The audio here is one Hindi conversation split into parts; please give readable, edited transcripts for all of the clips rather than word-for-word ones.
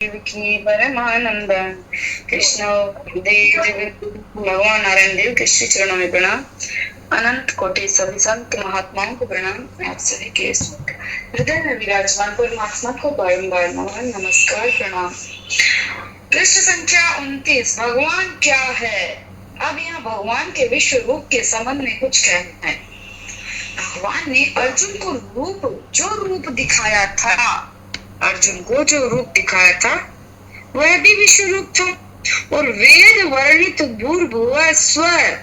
की परमानंद कृष्ण देव भगवान नारायण देव के श्री चरणों में प्रणाम। अनंत कोटि सभी संत महात्माओं को प्रणाम। आप सभी के हृदय में विराजमान परमात्मा को बारंबार नमस्कार प्रणाम। प्रश्न संख्या 29, भगवान क्या है? अब यहाँ भगवान के विश्व रूप के संबंध में कुछ कहना है। भगवान ने अर्जुन को जो रूप दिखाया था, अर्जुन को जो रूप दिखाया था वह भी विश्व रूप था, और वेद वर्णित भूर्भुव स्वर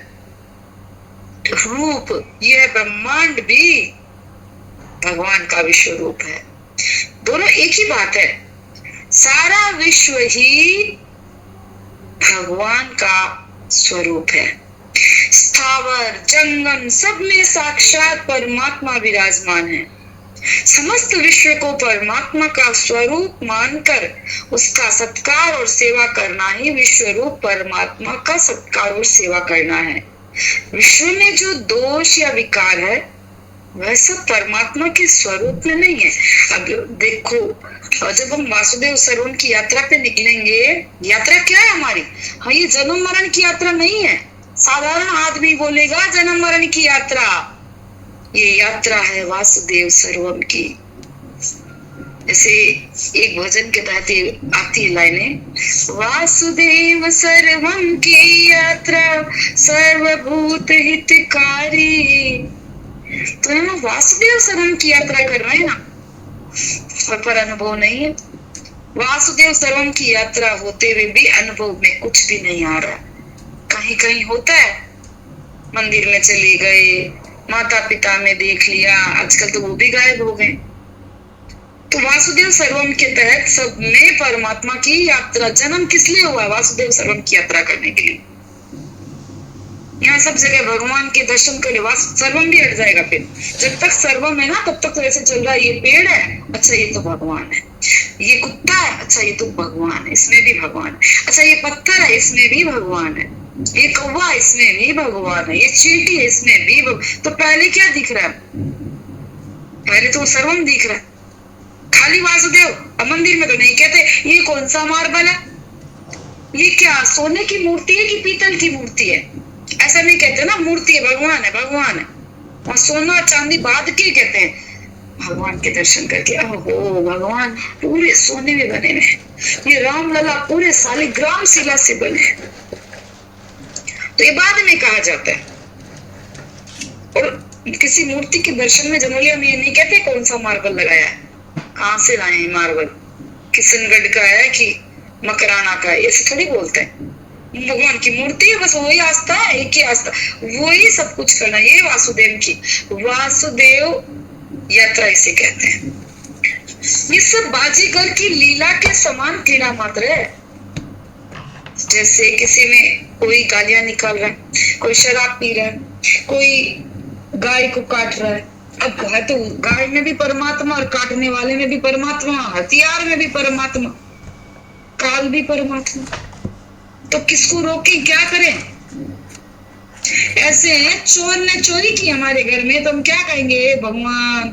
रूप यह ब्रह्मांड भी भगवान का विश्व रूप है। दोनों एक ही बात है। सारा विश्व ही भगवान का स्वरूप है। स्थावर जंगम सब में साक्षात परमात्मा विराजमान है। समस्त विश्व को परमात्मा का स्वरूप मानकर उसका सत्कार और सेवा करना ही विश्व रूप परमात्मा का सत्कार और सेवा करना है। विश्व में जो दोष या विकार है वह सब परमात्मा के स्वरूप में नहीं है। अब देखो, जब हम वासुदेव सरवण की यात्रा पे निकलेंगे, यात्रा क्या है हमारी? हाँ, ये जन्म मरण की यात्रा नहीं है। साधारण आदमी बोलेगा जन्म मरण की यात्रा, ये यात्रा है वासुदेव सर्वम की। ऐसे एक भजन के तहत आती है लाइनें, वासुदेव सर्वम की यात्रा सर्वभूत हितकारी। तो हम वासुदेव सर्वम की यात्रा कर रहे हैं ना, पर अनुभव नहीं है। वासुदेव सर्वम की यात्रा होते हुए भी अनुभव में कुछ भी नहीं आ रहा। कहीं कहीं होता है, मंदिर में चले गए, माता पिता में देख लिया, आजकल तो वो भी गायब हो गए। तो वासुदेव सर्वम के तहत सब में परमात्मा की यात्रा, जन्म किस लिए हुआ? वासुदेव सर्वम की यात्रा करने के लिए। यहाँ सब जगह भगवान के दर्शन कर ले, सर्वम भी हट जाएगा। फिर जब तक सर्वम है ना, तब तक तो ऐसे चल रहा है, ये पेड़ है, अच्छा ये तो भगवान है। ये कुत्ता है, अच्छा ये तो भगवान है, इसमें भी भगवान है। अच्छा ये पत्थर है, इसमें भी भगवान है। ये कौवा, इसमें भी भगवान है। ये चींटी है, इसमें भी तो पहले क्या दिख रहा है? पहले तो सर्वम दिख रहा है, खाली वासुदेव। अब मंदिर में तो नहीं कहते ये कौन सा मार्बल है, ये क्या सोने की मूर्ति है कि पीतल की मूर्ति है, ऐसा नहीं कहते ना। मूर्ति है, भगवान है, भगवान है। और सोना चांदी बाद के कहते हैं। भगवान के दर्शन करके, ओहो भगवान पूरे सोने में बने हुए, ये रामलला पूरे शालिग्राम शिला से बने, तो ये बाद में कहा जाता है। और किसी मूर्ति के दर्शन में जनरली हम ये नहीं कहते कौन सा मार्बल लगाया है, कहां से लाए हैं मार्बल, किशनगढ़ का है कि मकराना का है, ऐसे थोड़ी बोलते हैं। भगवान की मूर्ति है, बस वही आस्था है, एक ही आस्था, वही सब कुछ करना। ये वासुदेव की वासुदेव यात्रा इसे कहते हैं। ये सब बाजीगर की लीला के समान क्रीड़ा मात्र है। जैसे किसी में कोई गालियां निकाल रहा है, कोई शराब पी रहा है, कोई गाय को काट रहा है। अब है तो गाय में भी परमात्मा, और काटने वाले में भी परमात्मा, हथियार में भी परमात्मा, काल भी परमात्मा। तो किसको रोके, क्या करें? ऐसे चोर ने चोरी की हमारे घर में, तो हम क्या कहेंगे? भगवान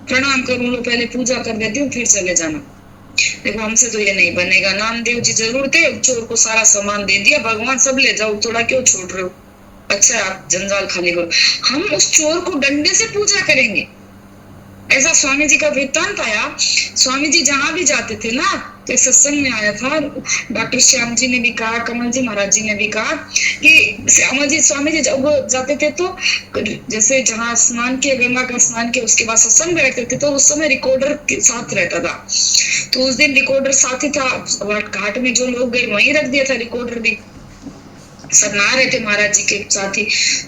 प्रणाम करूं लो, पहले पूजा कर देती हूँ, फिर चले जाना। देखो हमसे तो ये नहीं बनेगा। नामदेव जी जरूर थे, चोर को सारा सामान दे दिया, भगवान सब ले जाओ, थोड़ा क्यों छोड़ रहे हो? अच्छा आप जंजाल खाली करो। हम उस चोर को डंडे से पूजा करेंगे। ऐसा स्वामी जी का वृत्तांत आया। स्वामी जी जहां भी जाते थे ना, तो सत्संग में आया था, डॉक्टर श्याम जी ने भी कहा, कमल जी महाराज जी ने भी कहा कि स्वामी जी जब जाते थे तो जैसे जहां स्नान किया, गंगा का स्नान किया, उसके बाद सत्संग में रहते थे, तो उस समय रिकॉर्डर के साथ रहता था। तो उस दिन रिकॉर्डर साथ ही था, घाट में जो लोग गए वहीं रख दिया था रिकॉर्डर भी, सब नहा रहे थे महाराज जी के साथ ही।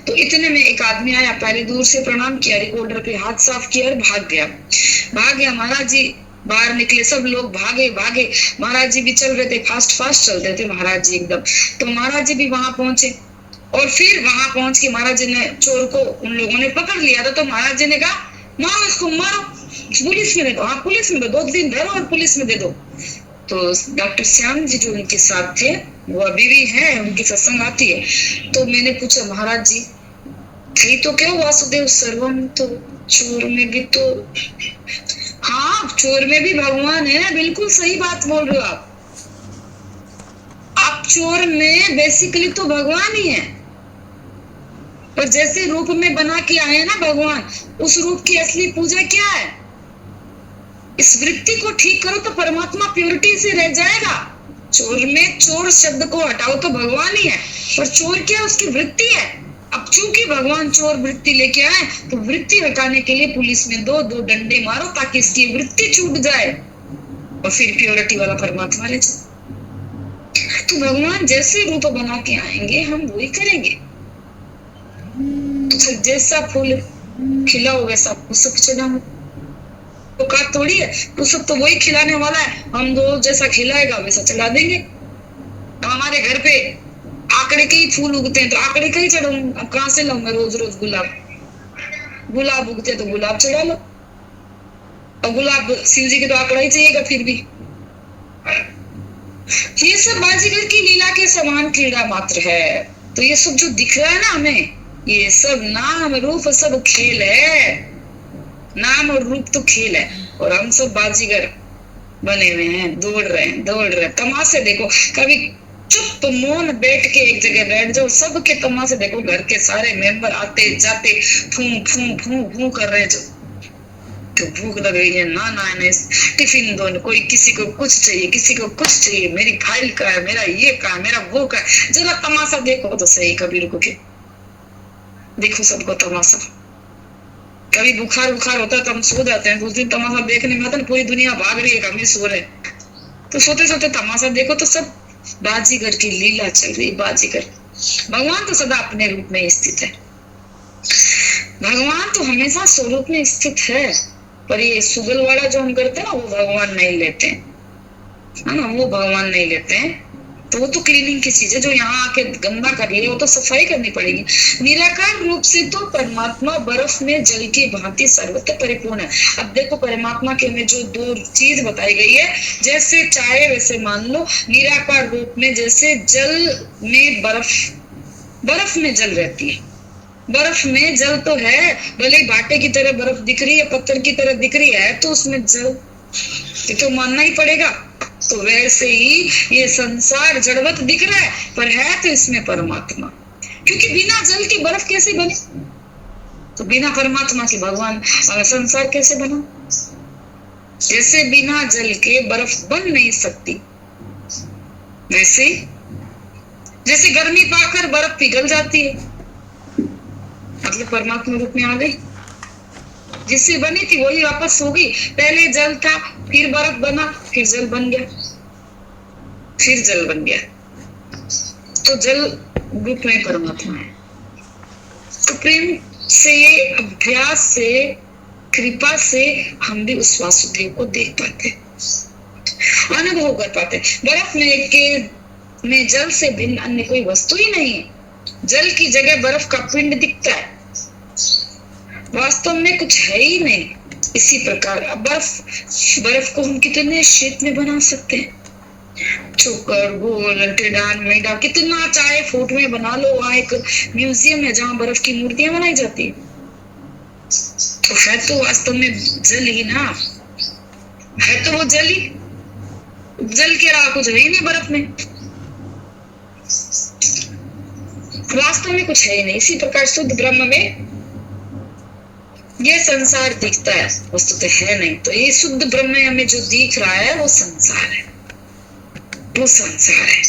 तो इतने में एक आदमी आया, पहले दूर से प्रणाम किया, रिकॉर्डर पे हाथ साफ किया और भाग गया। महाराज जी बाहर निकले, सब लोग भागे। महाराज जी भी चल रहे थे, फास्ट चल रहे थे महाराज जी एकदम। तो महाराज जी भी वहां पहुंचे, और फिर वहां पहुंच के महाराज जी ने चोर को उन लोगों ने पकड़ लिया था। तो महाराज जी ने कहा मारो इसको, मारो, पुलिस में दे दो। हाँ पुलिस में दो, 2 दिन धरो और पुलिस में दे दो। तो डॉक्टर श्याम जी जो उनके साथ थे, वो अभी भी है, उनकी सत्संग आती है। तो मैंने पूछा महाराज जी थी तो क्या वासुदेव सर्वम, तो चोर में भी तो हाँ, चोर में भी भगवान है, बिल्कुल सही बात बोल रहे हो आप। चोर में बेसिकली तो भगवान ही है, पर जैसे रूप में बना के आए ना भगवान, उस रूप की असली पूजा क्या है? इस वृत्ति को ठीक करो तो परमात्मा प्योरिटी से रह जाएगा। चोर में चोर शब्द को हटाओ तो भगवान ही है, पर चोर क्या? उसकी वृत्ति है। अब चूंकि भगवान चोर वृत्ति लेके आए, तो वृत्ति हटाने के लिए पुलिस में दो दो डंडे मारो ताकि इसकी वृत्ति छूट जाए और फिर प्योरिटी वाला परमात्मा रह जाए। तो भगवान जैसे रूप बना के आएंगे हम वही करेंगे। तो जैसा फूल खिला हो वैसा पुष्प चढ़ाओ, तो का थोड़ी है, पुष्प तो वही खिलाने वाला है, हम दो जैसा खिलाएगा वैसा चढ़ा देंगे। अब हमारे घर पे आंकड़े के ही फूल उगते हैं तो आंकड़े का ही चढ़ाऊंगा। अब कहाँ से लाऊंगा रोज रोज गुलाब उगते तो गुलाब चढ़ा लो। और गुलाब शिव जी के तो आंकड़ा ही चाहिएगा फिर भी। ये सब बाजीगर की लीला के समान क्रीड़ा मात्र है। तो ये सब जो दिख रहा है ना हमें, ये सब नाम रूप सब खेल है। नाम और रूप तो खेल है, और हम सब बाजीगर बने हुए हैं, दौड़ रहे हैं। तमाशे देखो, कभी चुप मौन बैठ के एक जगह बैठ जाओ, सबके तमाशे देखो। घर के सारे मेंबर आते जाते फू फू फू फू कर रहे, जो तो भूख लग रही है ना टिफिन दो, कोई किसी को कुछ चाहिए, किसी को कुछ चाहिए, मेरी फाइल का है, मेरा ये का है, मेरा वो का है। जरा तमाशा देखो तो सही, कभी रुको के देखो सबको तमाशा। कभी बुखार होता है तो हम सो जाते हैं, उस दिन तमाशा देखने में आता है पूरी दुनिया भाग रही है, हम सो रहे। तो सोते सोते तमाशा देखो तो सब बाजीगर की लीला चल रही। बाजीगर भगवान तो सदा अपने रूप में स्थित है। भगवान तो हमेशा स्वरूप में स्थित है, पर ये सुगलवाड़ा जो हम करते हैं ना, वो भगवान नहीं लेते हैं, है ना, वो भगवान नहीं लेते हैं। तो वो तो क्लीनिंग की चीज है, जो यहाँ आके गंदा कर लिए वो तो सफाई करनी पड़ेगी। निराकार रूप से तो परमात्मा बर्फ में जल की भांति सर्वत्र परिपूर्ण है। अब देखो परमात्मा के में जो दो चीज बताई गई है, जैसे चाहे वैसे मान लो, निराकार रूप में जैसे जल में बर्फ में जल रहती है। बर्फ में जल तो है, भले बाटे की तरह बर्फ दिख रही है, पत्थर की तरह दिख रही है, तो उसमें जल तो मानना ही पड़ेगा। तो वैसे ही ये संसार जड़वत दिख रहा है, पर है तो इसमें परमात्मा। क्योंकि बिना जल के बर्फ कैसे बने? तो बिना परमात्मा के भगवान संसार कैसे बना? जैसे बिना जल के बर्फ बन नहीं सकती, वैसे जैसे गर्मी पाकर बर्फ पिघल जाती है, मतलब परमात्मा रूप में आ गई। जिससे बनी थी वही वापस हो गई। पहले जल था, फिर बर्फ बना, फिर जल बन गया, फिर जल बन गया। तो जल रूप में परमात्मा है। तो प्रेम से, अभ्यास से, कृपा से हम भी उस वासुदेव को देख पाते, अनुभव कर पाते। बर्फ में जल से भिन्न अन्य कोई वस्तु ही नहीं है। जल की जगह बर्फ का पिंड दिखता है, वास्तव में कुछ है ही नहीं। इसी प्रकार बर्फ को हम कितने शेप में बना सकते हैं, चौकर, गोल, टेढ़ा, मेढ़ा, कितना चाहे फुट में बना लो। वहां एक म्यूजियम है जहां बर्फ की मूर्तियां बनाई जाती है। तो है तो वास्तव में जल ही ना, है तो वो जल ही। जल के अलावा कुछ है ही नहीं बर्फ में, वास्तव में कुछ है ही नहीं। इसी प्रकार शुद्ध ब्रह्म में ये संसार दिखता है, वस्तु तो है नहीं। तो ये शुद्ध ब्रह्म में हमें जो दिख रहा है वो संसार है, वो संसार है,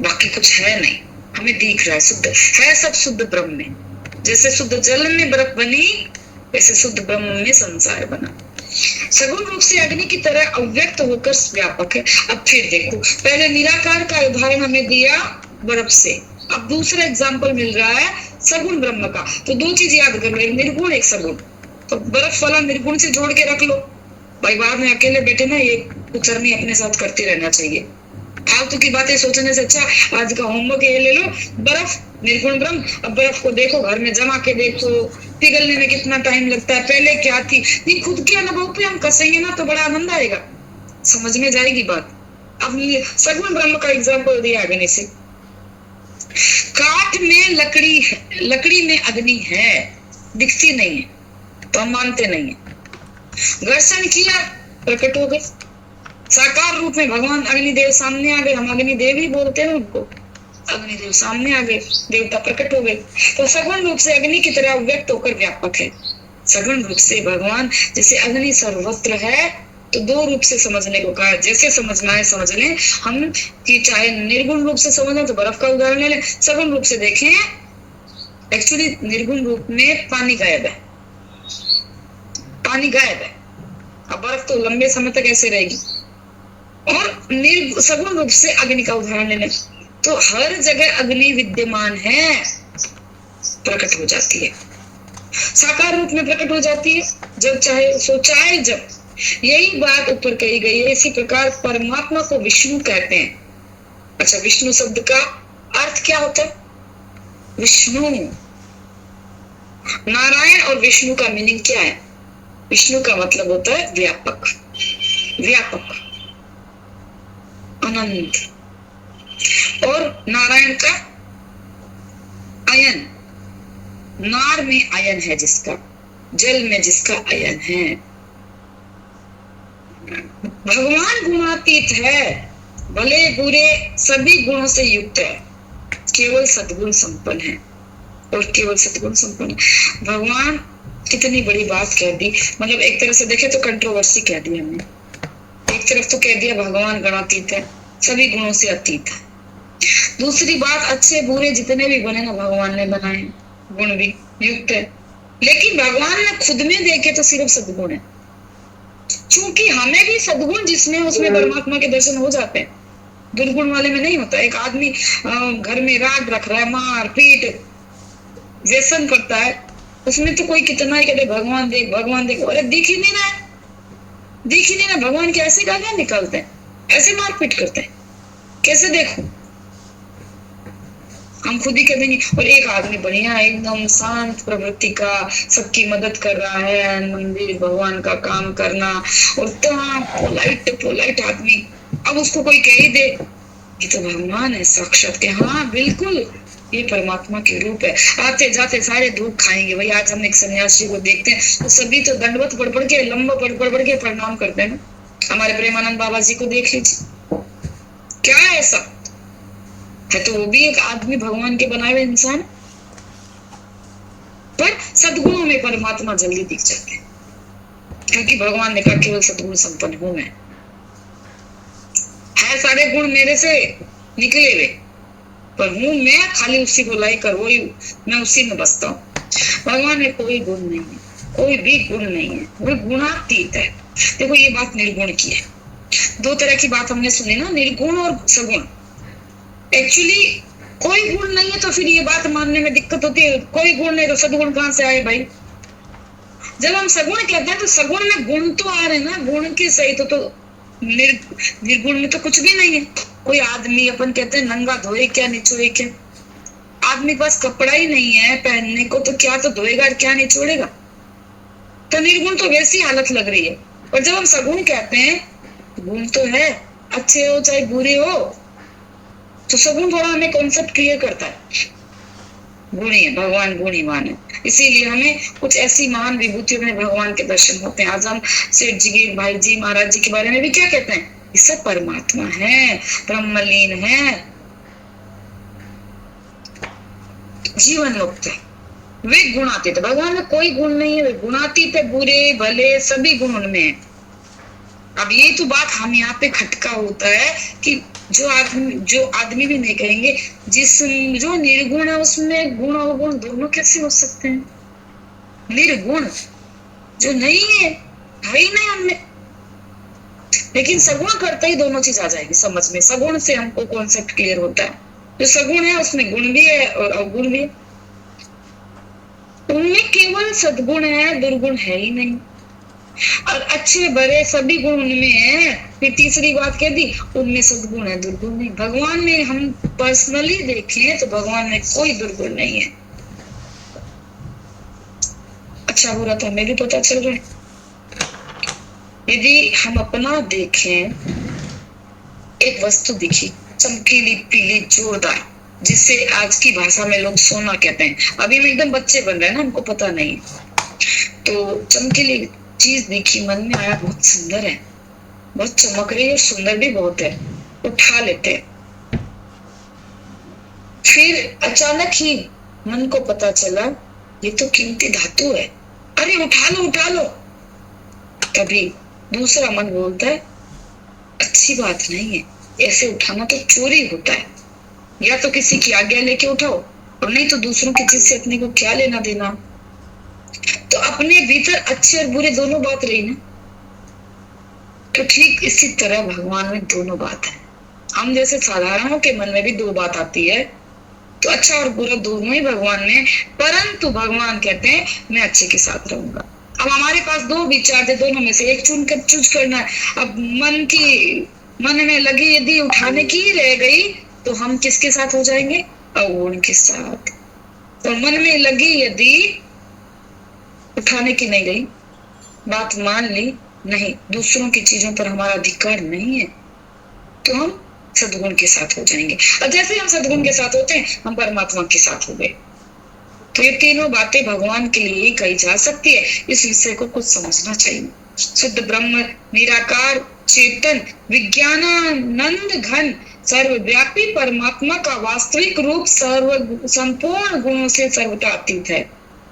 बाकी कुछ है नहीं। हमें दिख रहा है शुद्ध है, सब शुद्ध ब्रह्म में। जैसे शुद्ध जल में बर्फ बनी, वैसे शुद्ध ब्रह्म में संसार बना। सगुण रूप से अग्नि की तरह अव्यक्त होकर व्यापक है। अब फिर देखो, पहले निराकार का उदाहरण हमें दिया बर्फ से, अब दूसरा एग्जाम्पल मिल रहा है सगुण ब्रह्म का। तो दो चीज याद कर लो, एक निर्गुण एक सगुण। तो बर्फ वाला निर्गुण से जोड़ के रख लो भाई, बाद में अकेले बैठे ना ये कुचरनी अपने साथ करते रहना चाहिए। फालतू की बातें सोचने से अच्छा आज का होमवर्क ये ले लो, बर्फ निर्गुण ब्रह्म। अब बर्फ को देखो, घर में जमा के देखो, पिघलने में कितना टाइम लगता है, पहले क्या थी, ये खुद के अनुभव पे हम कसेंगे ना तो बड़ा आनंद आएगा, समझ में जाएगी बात। अब सगुण ब्रह्म का एग्जाम्पल दिया अग्नि से। काठ में लकड़ी है, लकड़ी में अग्नि है, दिखती नहीं है तो हम मानते नहीं है। घर्षण किया, प्रकट हो गए। साकार रूप में भगवान अग्निदेव सामने आ गए, हम अग्निदेव ही बोलते हैं उनको। अग्निदेव सामने आ गए, देवता प्रकट हो गए। तो सगुण रूप से अग्नि की तरह व्यक्त होकर व्यापक है। सगुण रूप से भगवान जैसे अग्नि सर्वत्र है, तो दो रूप से समझने को कहा, जैसे समझना है समझ लें हम, कि चाहे निर्गुण रूप से समझना तो बर्फ का उदाहरण ले लें, सगुण रूप से देखें, एक्चुअली निर्गुण रूप में पानी गायब है, पानी गायब है, अब बर्फ तो लंबे समय तक ऐसे रहेगी। और सगुण रूप से अग्नि का उदाहरण ले लें, तो हर जगह अग्नि विद्यमान है, प्रकट हो जाती है, साकार रूप में प्रकट हो जाती है, जब चाहे सो चाहे जब। यही बात ऊपर कही गई है। इसी प्रकार परमात्मा को विष्णु कहते हैं। अच्छा, विष्णु शब्द का अर्थ क्या होता है? विष्णु, नारायण और विष्णु का मीनिंग क्या है? विष्णु का मतलब होता है व्यापक, व्यापक, अनंत, और नारायण का अयन, नार में अयन है जिसका, जल में जिसका अयन है। भगवान गुणातीत है, भले बुरे सभी गुणों से युक्त है, केवल सद्गुण संपन्न है, और केवल सद्गुण संपन्न है। भगवान, कितनी बड़ी बात कह दी, मतलब एक तरह से देखे तो कंट्रोवर्सी कह दी हमने। एक तरफ तो कह दिया भगवान गुणातीत है, सभी गुणों से अतीत है। दूसरी बात, अच्छे बुरे जितने भी बने ना भगवान ने बनाए, गुण भी युक्त है, लेकिन भगवान ने खुद में देखे तो सिर्फ सद्गुण है। क्योंकि हमें भी सद्गुण जिसमें उसमें परमात्मा के दर्शन हो जाते हैं, दुर्गुण वाले में नहीं होता। एक आदमी घर में राग रख रहा है, मार पीट व्यसन करता है, उसमें तो कोई कितना ही कहते भगवान देख भगवान देख, अरे दिख ही नहीं रहा है, दिख ही नहीं रहा। भगवान के ऐसे गालियां निकालते हैं, ऐसे मारपीट करते हैं, कैसे देखो? हम खुद ही कहते नहीं। और एक आदमी बढ़िया एकदम शांत प्रवृत्ति का, सबकी मदद कर रहा है, मंदिर भगवान का काम करना, और इतना पोलाइट पोलाइट आदमी, अब उसको कोई कह ही दे ये तो भगवान है साक्षात के, हाँ बिल्कुल ये परमात्मा के रूप है, आते जाते सारे धूप खाएंगे। भाई आज हम एक सन्यासी को देखते हैं तो सभी तो दंडवत पढ़ के, लंबा पढ़ के प्रणाम करते हैं। हमारे प्रेमानंद बाबा जी को देख लीजिए, क्या ऐसा है, तो वो भी एक आदमी भगवान के बनाए हुए इंसान, पर सद्गुणों में परमात्मा जल्दी दिख जाते हैं, क्योंकि भगवान ने कहा केवल सद्गुण संपन्न हूं मैं, है सारे गुण मेरे से निकले हुए, पर हूं मैं खाली उसी को लाई कर, वही मैं उसी में बसता हूँ। भगवान में कोई गुण नहीं है, कोई भी गुण नहीं है, वो गुणातीत है। देखो ये बात निर्गुण की है। दो तरह की बात हमने सुनी ना, निर्गुण और सगुण। एक्चुअली कोई गुण नहीं है तो फिर ये बात मानने में दिक्कत होती है, कोई गुण नहीं तो सदगुण कहां से आए भाई? जब हम सगुण कहते हैं तो सगुण में गुण तो आ रहे ना, गुण के सहित तो निर्गुण में तो कुछ भी नहीं है। कोई आदमी अपन कहते हैं नंगा धोए क्या निचोड़े क्या, आदमी के पास कपड़ा ही नहीं है पहनने को तो क्या तो धोएगा क्या निचोड़ेगा, तो निर्गुण तो वैसी हालत लग रही है। और जब हम सगुण कहते हैं गुण तो है, अच्छे हो चाहे बुरे हो, तो सगुण थोड़ा हमें कॉन्सेप्ट क्लियर करता है। गुणी है, भगवान गुणीमान है, इसीलिए हमें कुछ ऐसी महान विभूतियों में भगवान के दर्शन होते हैं। आज हम सेठ जी, भाई जी, महाराज जी के बारे में भी क्या कहते हैं? ये सब परमात्मा है, ब्रह्मलीन है, जीवन मुक्त है, वे गुणातीत है। भगवान में कोई गुण नहीं है, वे गुणातीत है, बुरे भले सभी गुण उनमें है। अब ये तो बात हम यहाँ पे खटका होता है कि जो आदमी भी नहीं कहेंगे, जो निर्गुण है उसमें गुण और गुण दोनों कैसे हो सकते हैं? निर्गुण जो नहीं है ही नहीं उनमें, लेकिन सगुण करते ही दोनों चीज आ जाएगी समझ में। सगुण से हमको कॉन्सेप्ट क्लियर होता है, जो सगुण है उसमें गुण भी है और अवगुण भी है, उनमें केवल सद्गुण है, दुर्गुण है ही नहीं। और अच्छे बड़े सभी गुण उनमें है। फिर तीसरी बात कह दी, उनमें सद्गुण है, दुर्गुण नहीं। भगवान में हम पर्सनली देखें तो भगवान में कोई दुर्गुण नहीं है। अच्छा बुरा तो हमें भी पता चल रहा है। यदि हम अपना देखें, एक वस्तु दिखी चमकीली पीली जोरदार, जिससे आज की भाषा में लोग सोना कहते हैं। अभी हम एकदम बच्चे बन रहे हैं ना, हमको पता नहीं, तो चमकीली चीज दिखी, मन में आया बहुत सुंदर है, बहुत चमक रही है और सुंदर भी बहुत है, उठा लेते हैं। फिर अचानक ही मन को पता चला ये तो कीमती धातु है, अरे उठा लो उठा लो। तभी दूसरा मन बोलता है अच्छी बात नहीं है, ऐसे उठाना तो चोरी होता है, या तो किसी की आज्ञा लेके उठाओ और नहीं तो दूसरों की चीज से अपने को क्या लेना देना। तो अपने भीतर अच्छे और बुरे दोनों बात रही ना। तो ठीक इसी तरह भगवान में दोनों बात है। हम जैसे साधारणों के मन में भी दो बात आती है, तो अच्छा और बुरा दोनों ही भगवान ने, परंतु भगवान कहते हैं मैं अच्छे के साथ रहूंगा। अब हमारे पास दो विचार थे, दोनों में से एक चूज करना है। अब मन में लगी यदि उठाने की ही रह गई तो हम किसके साथ हो जाएंगे? अवगुण के साथ। तो मन में लगी यदि उठाने की नहीं रही, बात मान ली नहीं, दूसरों की चीजों पर हमारा अधिकार नहीं है, तो हम सद्गुण के साथ हो जाएंगे। और जैसे हम सद्गुण के साथ होते हैं हम परमात्मा के साथ हो गए। तो ये तीनों बातें भगवान के लिए ही कही जा सकती है। इस विषय को कुछ समझना चाहिए। शुद्ध ब्रह्म, निराकार, चेतन, विज्ञानानंद घन, सर्वव्यापी परमात्मा का वास्तविक रूप संपूर्ण गुणों से सर्वथा अतीत है।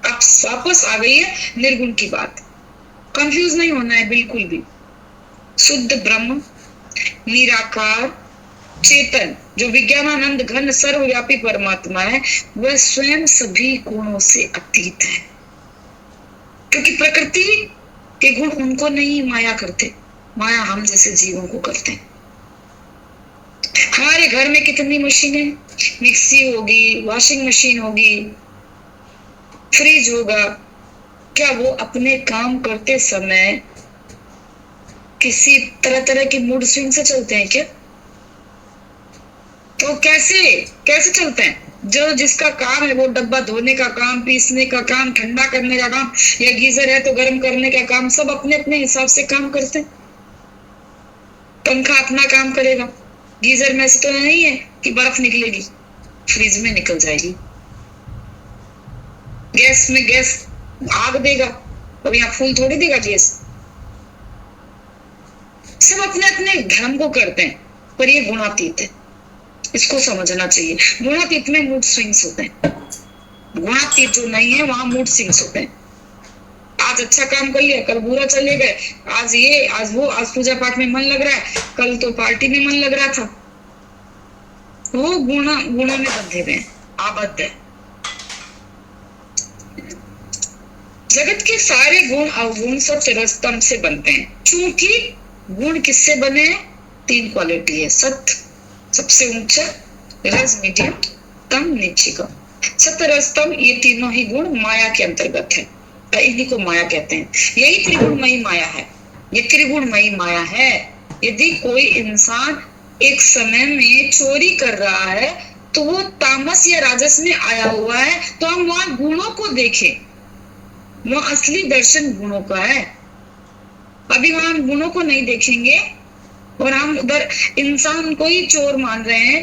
अब वापस आ गई है निर्गुण की बात। कंफ्यूज नहीं होना है बिल्कुल भी। शुद्ध ब्रह्म, निराकार, चेतन, जो विज्ञानानंद घन सर्वव्यापी परमात्मा है, वह स्वयं सभी गुणों से अतीत है। क्योंकि प्रकृति के गुण उनको नहीं माया करते, माया हम जैसे जीवों को करते हैं। हमारे घर में कितनी मशीनें, मिक्सी होगी, वॉशिंग मशीन होगी, फ्रिज होगा, क्या वो अपने काम करते समय किसी तरह तरह की मूड स्विंग से चलते हैं क्या? तो कैसे चलते हैं? जो जिसका काम है वो डब्बा धोने का काम, पीसने का काम, ठंडा करने का काम, या गीजर है तो गर्म करने का काम, सब अपने अपने हिसाब से काम करते हैं। पंखा अपना काम करेगा, गीजर में से तो नहीं है कि बर्फ निकलेगी, फ्रिज में निकल जाएगी। गैस आग देगा, अब यहाँ फूल थोड़ी देगा गैस। सब अपने अपने धर्म को करते हैं, पर ये गुणातीत है, इसको समझना चाहिए। गुणातीत में मूड स्विंग्स होते हैं, गुणातीत जो नहीं है वहां मूड स्विंग्स होते हैं। आज अच्छा काम कर लिया, कल बुरा चले गए, आज ये आज वो, आज पूजा पाठ में मन लग रहा है, कल तो पार्टी में मन लग रहा था। वो गुणों में बंधे हुए हैं, आबद्ध है। जगत के सारे गुण अवगुण सब रजतम से बनते हैं। चूंकि गुण किससे बने हैं? तीन क्वालिटी है। सत्य सबसे ऊंचा, रज मीडियम, तम नीचे का। सत्य रज तम ये तीनों ही गुण माया के अंतर्गत है, इन्हीं को माया कहते हैं। यही त्रिगुणमयी माया है, ये त्रिगुणमयी माया है। यदि कोई इंसान एक समय में चोरी कर रहा है तो वो तामस या राजस में आया हुआ है, तो हम वहां गुणों को देखें, वो असली दर्शन गुणों का है। अभी वहां हम गुणों को नहीं देखेंगे और हम उधर इंसान को ही चोर मान रहे हैं,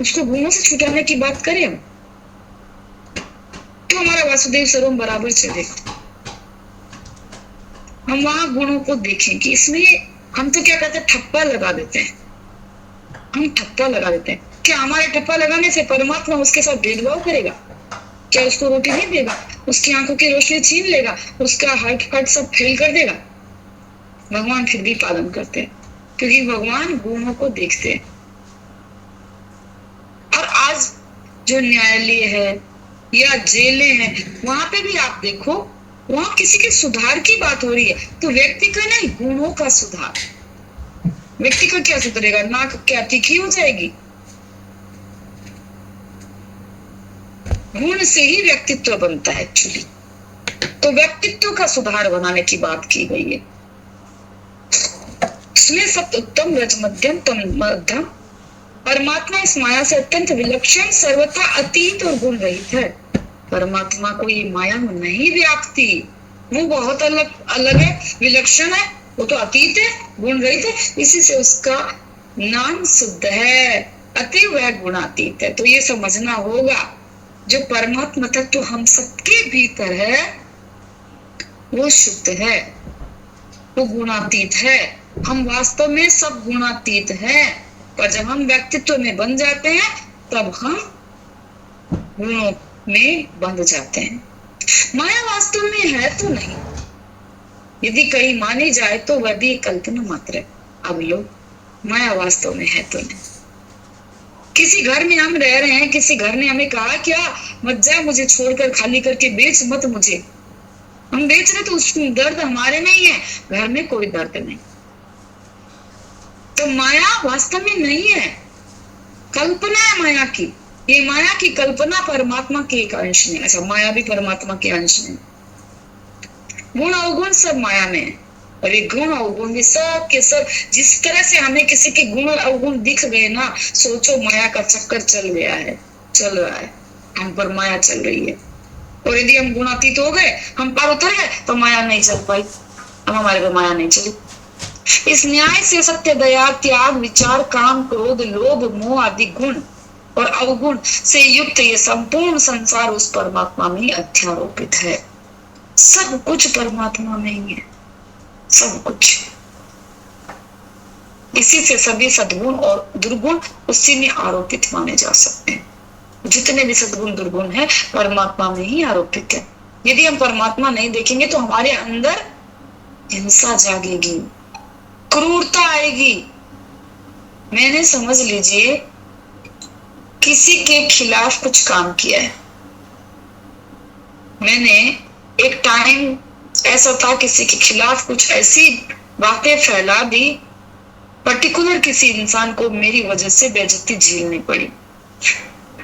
उसको गुणों से छुटाने की बात करें हम, तो हमारा वासुदेव सर्वम बराबर चलेगा। हम वहां गुणों को देखें कि इसमें हम तो क्या कहते हैं, ठप्पा लगा देते हैं। हम ठप्पा लगा देते हैं, क्या हमारे ठप्पा लगाने से परमात्मा उसके साथ भेदभाव करेगा? क्या उसको रोटी नहीं देगा? उसकी आंखों की रोशनी छीन लेगा? उसका हट सब फेल कर देगा? भगवान फिर भी पालन करते हैं, क्योंकि भगवान गुणों को देखते हैं। और आज जो न्यायालय है या जेलें हैं, वहां पे भी आप देखो, वहां किसी के सुधार की बात हो रही है, तो व्यक्ति का नहीं, गुणों का सुधार। व्यक्ति का क्या सुधरेगा? नाक क्या तीखी हो जाएगी? गुण से ही व्यक्तित्व बनता है एक्चुअली। तो व्यक्तित्व का सुधार बनाने की बात की गई है। इसमें सब उत्तम, रज मध्यम, तम मध्यम। परमात्मा इस माया से अत्यंत विलक्षण, सर्वथा अतीत और गुण रहित है। परमात्मा को ये माया नहीं व्यापती, वो बहुत अलग है, विलक्षण है, वो तो अतीत है, गुण रहित है, इसी से उसका नाम शुद्ध है, अतएव वह गुणातीत है। तो ये समझना होगा, जो परमात्मा तत्व हम सबके भीतर है, वो शुद्ध है, वो गुणातीत है। हम वास्तव में सब गुणातीत हैं, पर जब हम व्यक्तित्व में बन जाते हैं तब हम गुणों में बंध जाते हैं। माया वास्तव में है तो नहीं, यदि कहीं मानी जाए तो वह भी कल्पना मात्र है। अब लो, माया वास्तव में है तो नहीं। किसी घर में हम रह रहे हैं, किसी घर ने हमें कहा क्या मत जा, मुझे छोड़कर, खाली करके बेच मत मुझे। हम बेच रहे तो उस दर्द हमारे में ही है, घर में कोई दर्द नहीं। तो माया वास्तव में नहीं है, कल्पना है माया की। ये माया की कल्पना परमात्मा के एक अंश में। अच्छा, माया भी परमात्मा के अंश में। गुण अवगुण सब माया में है, और ये गुण अवगुण भी सब के सब, जिस तरह से हमें किसी के गुण अवगुण दिख गए ना, सोचो माया का चक्कर चल गया है, चल रहा है, हम पर माया चल रही है। और यदि हम गुणातीत हो गए, हम पार उतर गए, तो माया नहीं चल पाई, अब हमारे पर माया नहीं चली। इस न्याय से सत्य, दया, त्याग, विचार, काम, क्रोध, लोभ, मोह आदि गुण और अवगुण से युक्त ये संपूर्ण संसार उस परमात्मा में अध्यारोपित है। सब कुछ परमात्मा में ही है, सब कुछ। इसी से सभी सद्गुण और दुर्गुण उसी में आरोपित माने जा सकते हैं। जितने भी सद्गुण दुर्गुण है परमात्मा में ही आरोपित है। यदि हम परमात्मा नहीं देखेंगे तो हमारे अंदर हिंसा जागेगी, क्रूरता आएगी। मैंने, समझ लीजिए, किसी के खिलाफ कुछ काम किया है। मैंने एक टाइम ऐसा था, किसी के खिलाफ कुछ ऐसी बातें फैला दी, पर्टिकुलर किसी इंसान को मेरी वजह से बेइज्जती झेलनी पड़ी।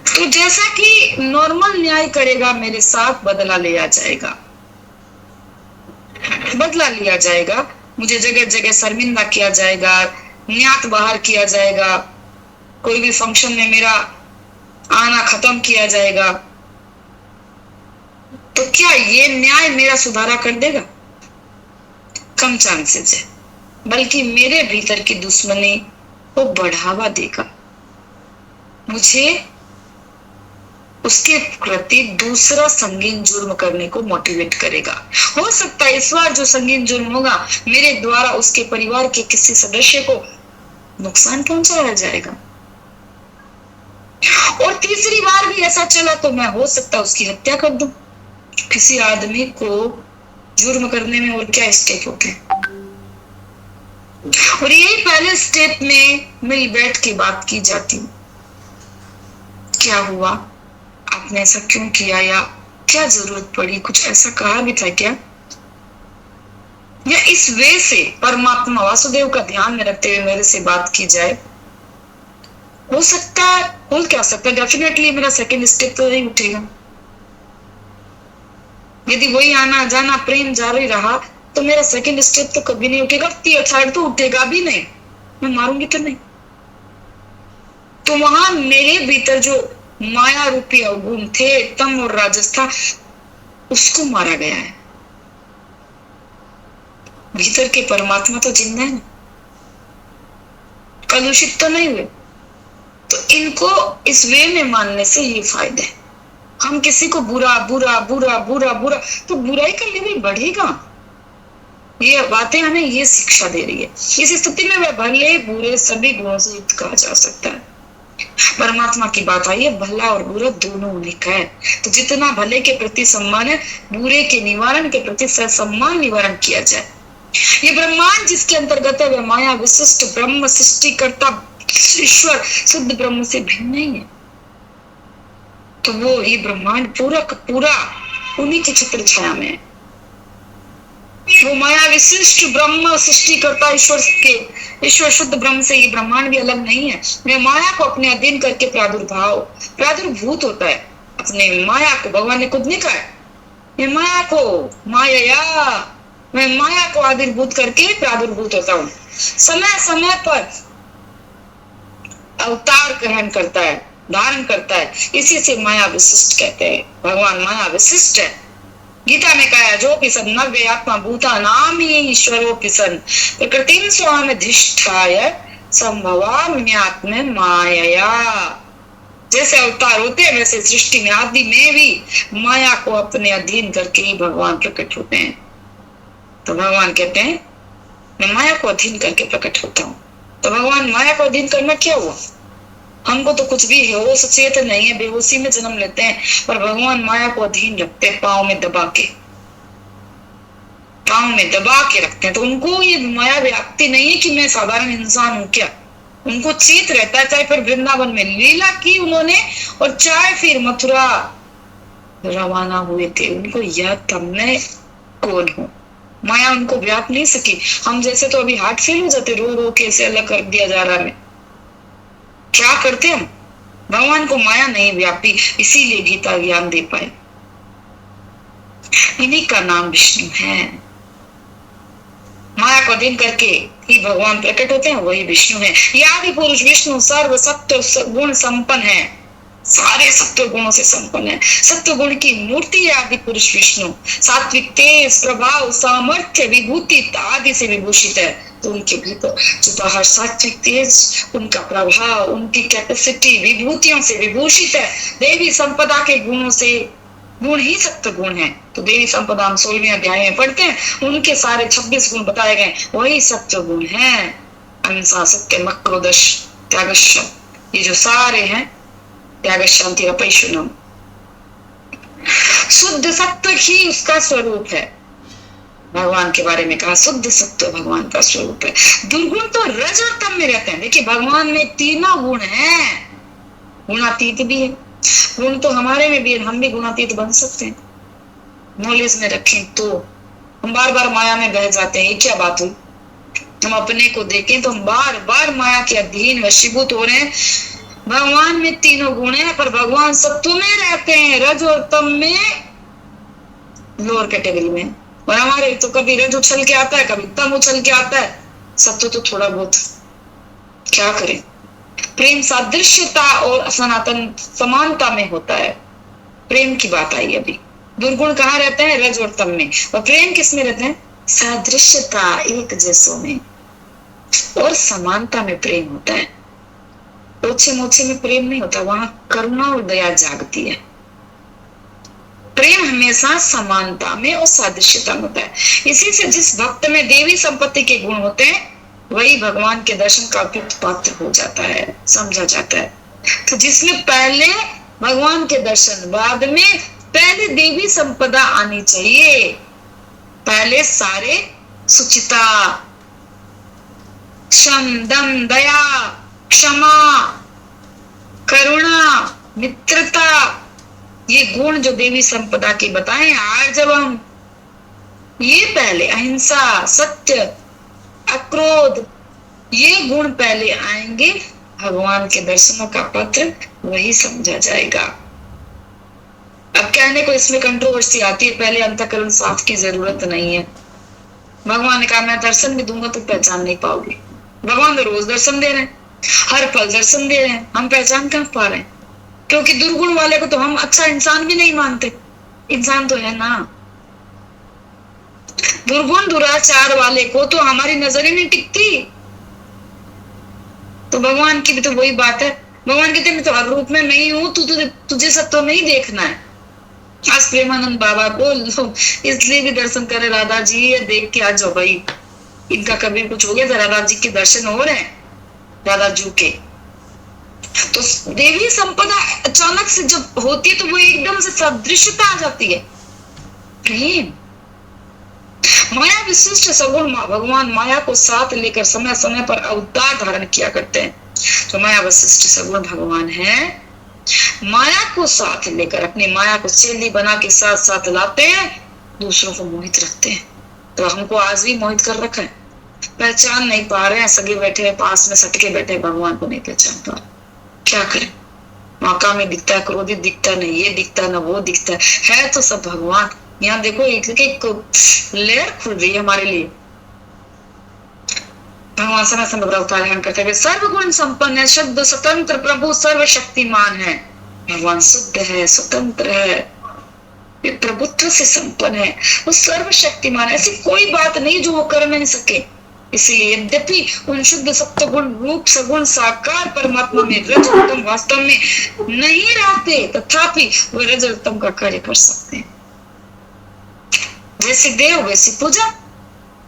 तो जैसा कि नॉर्मल न्याय करेगा मेरे साथ, बदला लिया जाएगा, बदला लिया जाएगा। मुझे जगह जगह शर्मिंदा किया जाएगा, न्यात बाहर किया जाएगा, कोई भी फंक्शन में मेरा आना खत्म किया जाएगा। तो क्या ये न्याय मेरा सुधारा कर देगा? कम चांसेस है, बल्कि मेरे भीतर की दुश्मनी को बढ़ावा देगा, मुझे उसके प्रति दूसरा संगीन जुर्म करने को मोटिवेट करेगा। हो सकता है इस बार जो संगीन जुर्म होगा, मेरे द्वारा उसके परिवार के किसी सदस्य को नुकसान पहुंचाया जाएगा। और तीसरी बार भी ऐसा चला तो मैं, हो सकता है, उसकी हत्या कर दूं। किसी आदमी को जुर्म करने में और क्या स्टेप होते हैं। और यही पहले स्टेप में मिल बैठ के बात की जाती, क्या हुआ, आपने ऐसा क्यों किया, या क्या जरूरत पड़ी, कुछ ऐसा कहा भी था क्या। या इस वे से परमात्मा वासुदेव का ध्यान में रखते हुए मेरे से बात की जाए। हो सकता है, हो क्या सकता है, डेफिनेटली मेरा सेकंड स्टेप तो नहीं उठेगा। यदि वही आना जाना प्रेम जारी रहा तो मेरा सेकंड स्टेप तो कभी नहीं उठेगा, थर्ड तो उठेगा भी नहीं। मैं मारूंगी तो नहीं। तो वहां मेरे भीतर जो माया रूपी अवगुण थे, तम और राजस था, उसको मारा गया है। भीतर के परमात्मा तो जिंदा है ना, कलुषित तो नहीं हुए। तो इनको इस वे में मानने से ये फायदा है। हम किसी को बुरा बुरा बुरा बुरा बुरा, तो बुराई का लेवल बढ़ेगा। ये बातें हमें ये शिक्षा दे रही है। इस स्थिति में वह भले बुरे सभी गुणों से युक्त कहा जा सकता है। परमात्मा की बात आई है, भला और बुरा दोनों उन्हीं का है। तो जितना भले के प्रति सम्मान है, बुरे के निवारण के प्रति सम्मान निवारण किया जाए। ये ब्रह्मांड जिसके अंतर्गत है, वह माया विशिष्ट ब्रह्म सृष्टिकर्ता ईश्वर शुद्ध ब्रह्म से भिन्न नहीं है। तो वो ये ब्रह्मांड पूरा का पूरा उन्हीं की छत्र छाया में है। वो माया विशिष्ट ब्रह्म सृष्टिकर्ता ईश्वर शुद्ध ब्रह्म से ये ब्रह्मांड भी अलग नहीं है। वे माया को अपने अधीन करके प्रादुर्भूत होता है। अपने माया को, भगवान ने खुद नहीं कहा है, ये माया को मैं माया को आविर्भूत करके प्रादुर्भूत होता हूँ। समय समय पर अवतार ग्रहण करता है, धारण करता है, इसी से माया विशिष्ट कहते हैं। भगवान माया विशिष्ट है। गीता में कहा है, जो पिसन नव्य आत्मा भूता नाम ईश्वरो पिसन प्रकृतिम स्वामिधिष्ठाय संभवाम्यात्म माया। जैसे अवतार होते हैं वैसे सृष्टि में आदि में भी माया को अपने अधीन करके ही भगवान प्रकट होते हैं। तो भगवान कहते हैं मैं माया को अधीन करके प्रकट होता हूँ। तो भगवान माया को अधीन करना क्या हुआ? हमको तो कुछ भी होश सचेत नहीं है, बेहोशी में जन्म लेते हैं, पर भगवान माया को अधीन रखते हैं, पाँव में दबा के रखते हैं। तो उनको ये माया व्याप्ति नहीं है कि मैं साधारण इंसान हूं क्या। उनको चेत रहता है, चाहे फिर वृंदावन में लीला की उन्होंने और चाहे फिर मथुरा रवाना हुए थे, उनको याद था मैं कौन हूं। माया उनको व्याप नहीं सकी। हम जैसे तो अभी हार्ट फेल हो जाते, रो रो के ऐसे अलग कर दिया जा रहा है। क्या करते हम? भगवान को माया नहीं व्यापी, इसीलिए गीता ज्ञान दे पाए। इन्हीं का नाम विष्णु है। माया को अधीन करके ही भगवान प्रकट होते हैं, वही विष्णु है। ये आदि पुरुष विष्णु सर्व सत्व गुण संपन्न है, सारे सत्व गुणों से संपन्न है। सत्व गुण की मूर्ति है आदि पुरुष विष्णु। सात्विक तेज, प्रभाव, सामर्थ्य, विभूति आदि से विभूषित है। तो उनके भीतर जो बाहर सात्विक तेज, उनका प्रभाव, उनकी कैपेसिटी विभूतियों से विभूषित है। देवी संपदा के गुणों से, गुण ही सत्य गुण है। तो देवी संपदा हम 16वें अध्याय में पढ़ते हैं, उनके सारे 26 गुण बताए गए, वही सत्य गुण है। अहिंसा, सत्य, मक्रोदश, त्यागशम, ये जो सारे हैं, त्याग, शांति, अपैशुनम, शुद्ध सत्य ही उसका स्वरूप है। भगवान के बारे में कहा शुद्ध सत्य भगवान का स्वरूप है। दुर्गुण तो रज और तम में रहते हैं। देखिए भगवान में तीनों गुण हैं, गुणातीत भी है। गुण तो हमारे में भी है, हम भी गुणातीत बन सकते हैं नॉलेज में रखें तो। हम बार बार माया में बह जाते हैं, ये क्या बात हुई? हम अपने को देखें तो हम बार बार माया के अधीन वशीभूत हो रहे हैं। भगवान में तीनों गुण है, पर भगवान सत्व में रहते हैं, रज और तम में लोअर कैटेगरी में। और हमारे तो कभी रज उछल के आता है, कभी तम उछल के आता है। सत्व तो थोड़ा बहुत क्या करें। प्रेम सादृश्यता और सनातन समानता में होता है। प्रेम की बात आई अभी। दुर्गुण कहाँ रहते हैं? रज और तम में। और प्रेम किस में रहते हैं? सादृश्यता, एक जैसों में और समानता में प्रेम होता है। ओछे मोछे में प्रेम नहीं होता, वहां करुणा और दया जागती है। प्रेम हमेशा समानता में और सादृश्यता में होता है। इसी से जिस भक्त में देवी संपत्ति के गुण होते हैं, वही भगवान के दर्शन का उपयुक्त पात्र हो जाता है, समझा जाता है। तो जिसमें पहले भगवान के दर्शन, बाद में पहले देवी संपदा आनी चाहिए। पहले सारे सुचिता, शम, दम, दया, क्षमा, करुणा, मित्रता, ये गुण जो देवी संपदा की बताए, आर्जवम, ये पहले, अहिंसा, सत्य, अक्रोध, ये गुण पहले आएंगे। भगवान के दर्शनों का पत्र वही समझा जाएगा। अब कहने को इसमें कंट्रोवर्सी आती है, पहले अंतःकरण साफ की जरूरत नहीं है। भगवान ने कहा मैं दर्शन भी दूंगा तो पहचान नहीं पाओगे। भगवान तो रोज दर्शन दे रहे हैं, हर पल दर्शन दे रहे हैं, हम पहचान कहां पा रहे हैं? क्योंकि दुर्गुण वाले को तो हम अच्छा इंसान भी नहीं मानते। इंसान तो है ना। दुर्गुण दुराचार वाले को तो हमारी नजर ही नहीं टिकती। तो भगवान की भी तो वही बात है। भगवान कहते मैं तो हर रूप में नहीं हूं, तुझे सत्व में ही देखना है। आज प्रेमानंद बाबा को इसलिए भी दर्शन करे, राधा जी ये देख के आ जाओ भाई, इनका कभी कुछ हो गया था, राधा जी के दर्शन हो रहे हैं, राधा जू के। तो देवी संपदा अचानक से जब होती है तो वो एकदम से सदृश्यता आ जाती है। प्रेम, माया विशिष्ट सगुण भगवान माया को साथ लेकर समय समय पर अवतार धारण किया करते हैं। तो माया विशिष्ट सगुण भगवान है, माया को साथ लेकर अपनी माया को चेली बना के साथ साथ लाते हैं, दूसरों को मोहित रखते हैं। तो हमको आज भी मोहित कर रखा है, पहचान नहीं पा रहे हैं। सगे बैठे हैं, पास में सटके बैठे, भगवान को नहीं पहचान पा रहे, क्या करें? मौका में दिखता है, क्रोधित दिखता नहीं, ये दिखता ना वो दिखता है तो सब भगवान। यहाँ देखो एक लेयर खुल रही है हमारे लिए। भगवान समय समय अवतार करते हुए सर्वगुण संपन्न है, शुद्ध स्वतंत्र प्रभु सर्वशक्तिमान है। भगवान शुद्ध है, स्वतंत्र है, ये प्रभुत्व से संपन्न है, वो सर्वशक्तिमान है। ऐसी कोई बात नहीं जो वो कर नहीं सके। इसलिए यद्यपि उन शुद्ध सत्य गुण रूप सगुण साकार परमात्मा में रजोत्तम वास्तव में नहीं रहते, तथापि वो रजोत्तम का कार्य कर सकते हैं। जैसे देव वैसी पूजा,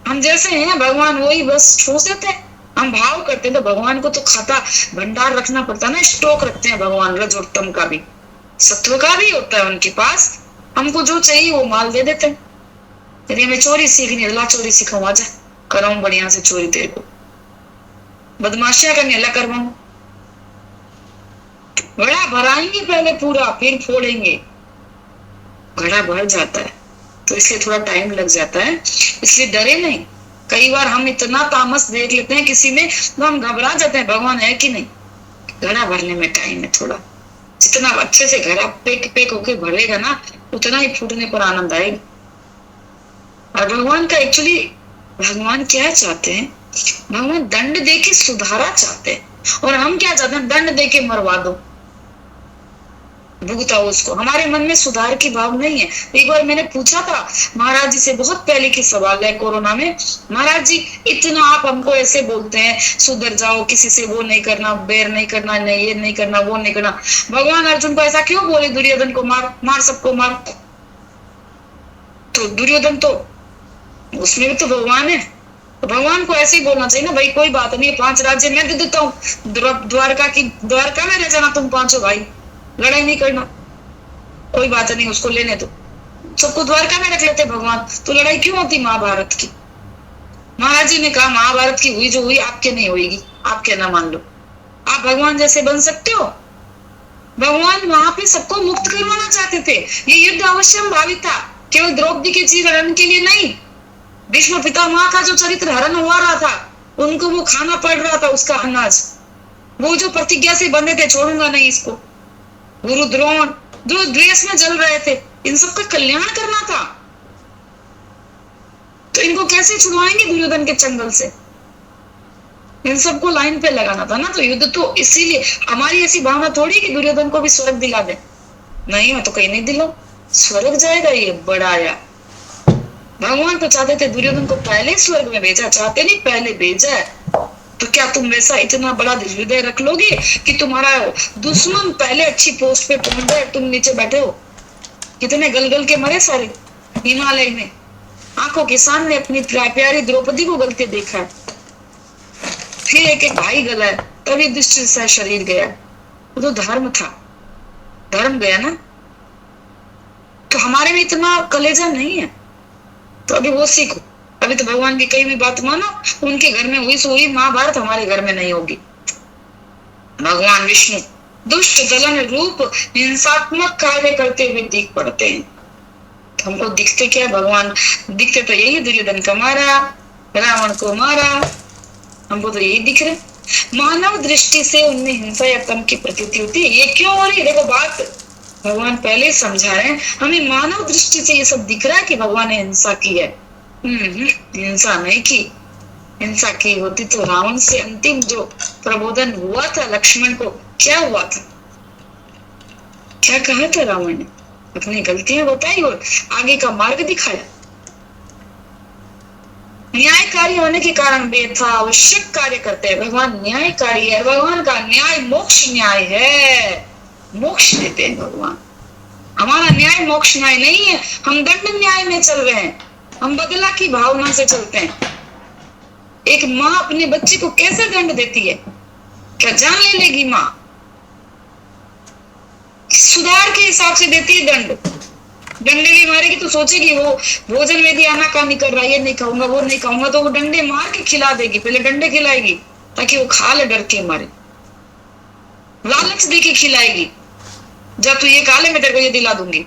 हम जैसे हैं भगवान वही बस ठूस देते हैं। हम भाव करते हैं तो भगवान को तो खाता भंडार रखना पड़ता है ना, स्टॉक रखते हैं भगवान रजोत्तम का भी, सत्व का भी होता है उनके पास। हमको जो चाहिए वो माल दे देते हैं। यदि हमें चोरी सीखनी है, ला चोरी सिखाऊं, आजा कराऊं बढ़िया से चोरी तेरे को, बदमाशियां करने ला करवाऊं। घड़ा भराएंगे पहले पूरा, फिर फोड़ेंगे। घड़ा भर जाता है तो इसलिए थोड़ा टाइम लग जाता है, इसलिए डरे नहीं। कई बार हम इतना तामस देख लेते हैं किसी में तो हम घबरा जाते हैं, भगवान है कि नहीं। घड़ा भरने में टाइम है थोड़ा। जितना अच्छे से घड़ा पेक पेक होके भरेगा ना, उतना ही फूटने पर आनंद आएगा। और भगवान का एक्चुअली, भगवान क्या चाहते हैं, भगवान दंड दे के सुधारा चाहते हैं। और हम क्या चाहते हैं, दंड दे के मरवा दो, भुगताओ उसको। हमारे मन में सुधार की भाव नहीं है। एक बार मैंने पूछा था महाराज जी से, बहुत पहले की सवाल है, कोरोना में, महाराज जी इतना आप हमको ऐसे बोलते हैं सुधर जाओ, किसी से वो नहीं करना, बैर नहीं करना, नहीं ये नहीं करना, वो नहीं करना। भगवान अर्जुन को ऐसा क्यों बोले, दुर्योधन को मार, मार सबको मार। तो दुर्योधन तो उसमें भी तो भगवान है, तो भगवान को ऐसे ही बोलना चाहिए ना, भाई कोई बात नहीं, 5 राज्य मैं दे देता हूँ, द्वारका में रह जाना तुम 5 भाई, लड़ाई नहीं करना, कोई बात नहीं, उसको लेने दो, सबको द्वारका में रख लेते भगवान, तो लड़ाई क्यों होती महाभारत की। महाराज जी ने कहा महाभारत की हुई जो हुई आपके नहीं होगी, आप कहना मान लो, आप भगवान जैसे बन सकते हो। भगवान वहां पे सबको मुक्त करवाना चाहते थे। ये युद्ध अवश्यम भावी था, केवल द्रौपदी के चीर हरण के लिए नहीं। भीष्म पितामह का जो चरित्र हरण हुआ रहा था, उनको वो खाना पड़ रहा था उसका अनाज, वो जो प्रतिज्ञा से बंधे थे छोड़ूंगा नहीं इसको, गुरु द्रोण जो द्वेष में जल रहे थे, इन सबका कल्याण करना था, तो इनको कैसे छुड़वाएंगे दुर्योधन के चंगल से। इन सबको लाइन पे लगाना था ना। तो युद्ध तो इसीलिए, हमारी ऐसी भावना थोड़ी कि दुर्योधन को भी स्वर्ग दिला दे, नहीं मैं तो कहीं नहीं दिलाऊं, स्वर्ग जाएगा ये बड़ाया। भगवान तो चाहते थे दुर्योधन को पहले स्वर्ग में भेजा, चाहते नहीं पहले भेजा है। तो क्या तुम वैसा इतना बड़ा हृदय रख लोगे कि तुम्हारा दुश्मन पहले अच्छी पोस्ट पे पहुंच जाए, तुम नीचे बैठे हो। कितने गलगल के मरे सारे हिमालय में, आंखों के सामने अपनी प्यारी द्रौपदी को गलते देखा है, फिर एक एक भाई गला है, तभी दृष्टि से शरीर गया। वो तो धर्म था, धर्म गया ना। तो हमारे में इतना कलेजा नहीं है, तो अभी वो सीखो। अभी तो भगवान की कई भी बात मानो, उनके घर में हुई सो हुई, महाभारत हमारे घर में नहीं होगी। भगवान विष्णु दुष्ट दलन रूप हिंसात्मक कार्य करते हुए दिख पड़ते हैं। तो हमको दिखते क्या, भगवान दिखते तो यही, दुर्योधन को मारा, रावण को मारा, हमको तो यही दिख रहे। मानव दृष्टि से उनमें हिंसा या तम की प्रतीति होती है। ये क्यों हो रही है, देखो बात भगवान पहले समझा रहे हैं। हमें मानव दृष्टि से ये सब दिख रहा है कि भगवान ने हिंसा की है। हिंसा नहीं की। हिंसा की होती तो रावण से अंतिम जो प्रबोधन हुआ था लक्ष्मण को, क्या हुआ था, क्या कहा था रावण ने, अपनी गलतियां बताई और आगे का मार्ग दिखाया। न्यायकारी होने के कारण बेथा आवश्यक कार्य करते हैं। भगवान न्यायकारी है, भगवान का न्याय मोक्ष न्याय है, मोक्ष देते हैं भगवान। हमारा न्याय मोक्ष न्याय नहीं है, हम दंड न्याय में चल रहे हैं, हम बदला की भावना से चलते हैं। एक माँ अपने बच्चे को कैसे दंड देती है, क्या जान ले लेगी माँ, सुधार के हिसाब से देती है दंड। डंडे भी मारेगी तो सोचेगी वो भोजन में भी आनाकानी कर रहा है, ये नहीं खाऊंगा वो नहीं खाऊंगा, तो वो डंडे मार के खिला देगी, पहले डंडे खिलाएगी ताकि वो खा ले डर के मारे, लालच दे के खिलाएगी, जब तू ये खा ले मैं तेरे को ये दिला दूंगी,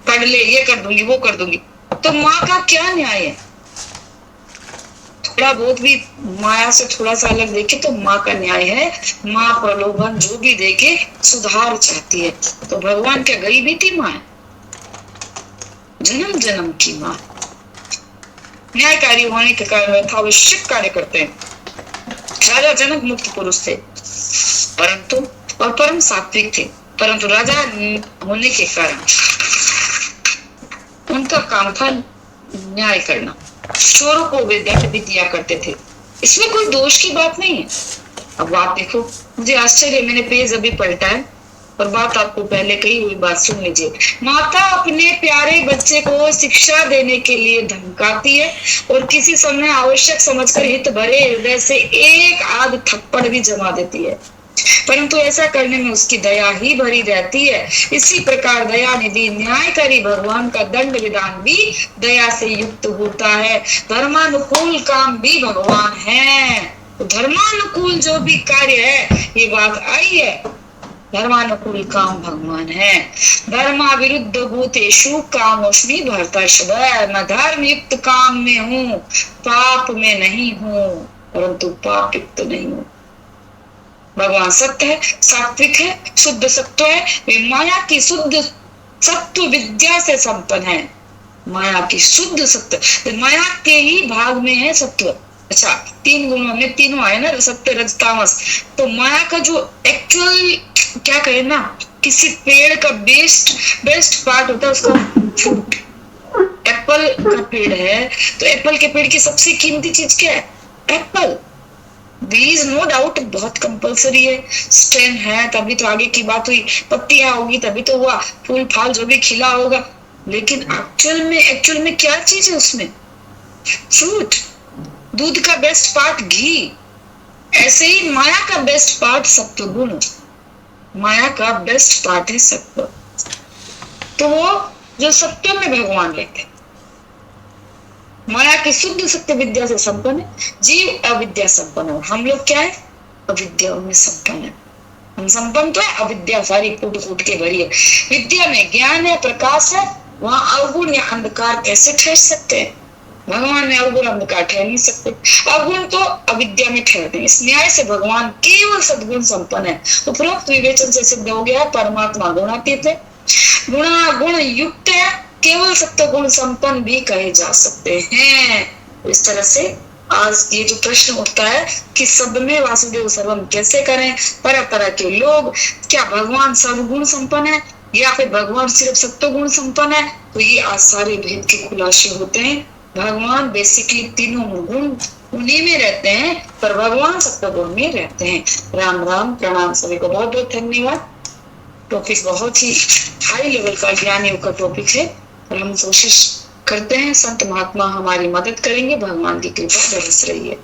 पढ़ ले ये कर दूंगी वो कर दूंगी। तो माँ का क्या न्याय है, थोड़ा बहुत भी माया से थोड़ा सा अलग देखे तो माँ का न्याय है। माँ प्रलोभन जो भी देके सुधार चाहती है। तो भगवान क्या गरीबी थी माँ, जन्म जन्म की माँ। न्यायकारी होने के कारण यथावश्यक कार्य करते हैं। राजा जनक मुक्त पुरुष थे परंतु और परम सात्विक थे, परंतु राजा होने के कारण उनका काम था न्याय करना। चोरों को वे दंड भी दिया करते थे, इसमें कोई दोष की बात नहीं है। अब आप देखो, मुझे आश्चर्य, मैंने पेज अभी पलटा है, और बात आपको पहले कही हुई बात सुन लीजिए। माता अपने प्यारे बच्चे को शिक्षा देने के लिए धमकाती है और किसी समय आवश्यक समझकर हित भरे हृदय से एक आध थप्पड़ भी जमा देती है, परंतु ऐसा करने में उसकी दया ही भरी रहती है। इसी प्रकार दया निधि न्यायकारी भगवान का दंड विधान भी दया से युक्त होता है। धर्मानुकूल काम भी भगवान है। तो धर्मानुकूल जो भी कार्य है, ये बात आई है, धर्मानुकूल काम भगवान है। धर्मा विरुद्ध भूतेषु कामोष्मि भरतर्षभ, मैं धर्म युक्त काम में हूँ, पाप में नहीं हूँ, परंतु पाप युक्त नहीं हूँ। भगवान सत्य है, सात्विक है, शुद्ध सत्व है, वे माया की शुद्ध सत्व विद्या से संपन्न है। माया की शुद्ध सत्य, माया के ही भाग में है सत्व। अच्छा, 3 गुणों में तीनों आए ना, सत्य रज तामस। तो माया का जो एक्चुअल क्या कहे ना, किसी पेड़ का बेस्ट पार्ट होता है उसका फ्रूट। एप्पल का पेड़ है तो एप्पल के पेड़ की सबसे कीमती चीज क्या है? एप्पल। बीज नो डाउट बहुत कंपलसरी है, स्टेम है तभी तो आगे की बात हुई, पत्तियां होगी तभी तो हुआ, फूल फाल जो भी खिला होगा, लेकिन एक्चुअल में क्या चीज है उसमें? फ्रूट। दूध का बेस्ट पार्ट घी। ऐसे ही माया का बेस्ट पार्ट सत्व गुण, माया का बेस्ट पार्ट है सत्व। तो वो जो सत्य में भगवान लेते, माया की शुद्ध सत्य विद्या से संपन्न है, जीव अविद्या संपन्न है। हम लोग क्या है? अविद्या में संपन्न है। हम संपन्न तो है, अविद्या सारी फूट फूट के भरी है। विद्या में ज्ञान है, प्रकाश है, वहां अवगुण या अंधकार कैसे ठहर सकते हैं? भगवान में अवगुण अंधकार ठहर नहीं सकते। अवगुण तो अविद्या में ठहरते हैं। इस न्याय से भगवान केवल सद्गुण संपन्न है। उपरोक्त विवेचन से सिद्ध हो गया परमात्मा गुणातीत है, गुण युक्त है, केवल सत्य गुण संपन्न भी कहे जा सकते हैं। इस तरह से आज ये जो प्रश्न उठता है कि सब में वासुदेव सर्वम कैसे करें, तरह तरह के लोग, क्या भगवान सर्वगुण संपन्न है या फिर भगवान सिर्फ सत्य गुण संपन्न है? तो ये आज सारे भेद के खुलासे होते हैं। भगवान बेसिकली तीनों गुण उन्हीं में रहते हैं, पर भगवान सत्य गुण में रहते हैं। राम राम, प्रणाम, सभी को बहुत बहुत धन्यवाद। टॉपिक बहुत ही हाई लेवल का ज्ञानियों का टॉपिक है और हम कोशिश करते हैं संत महात्मा हमारी मदद करेंगे। भगवान की कृपा बरस रही है।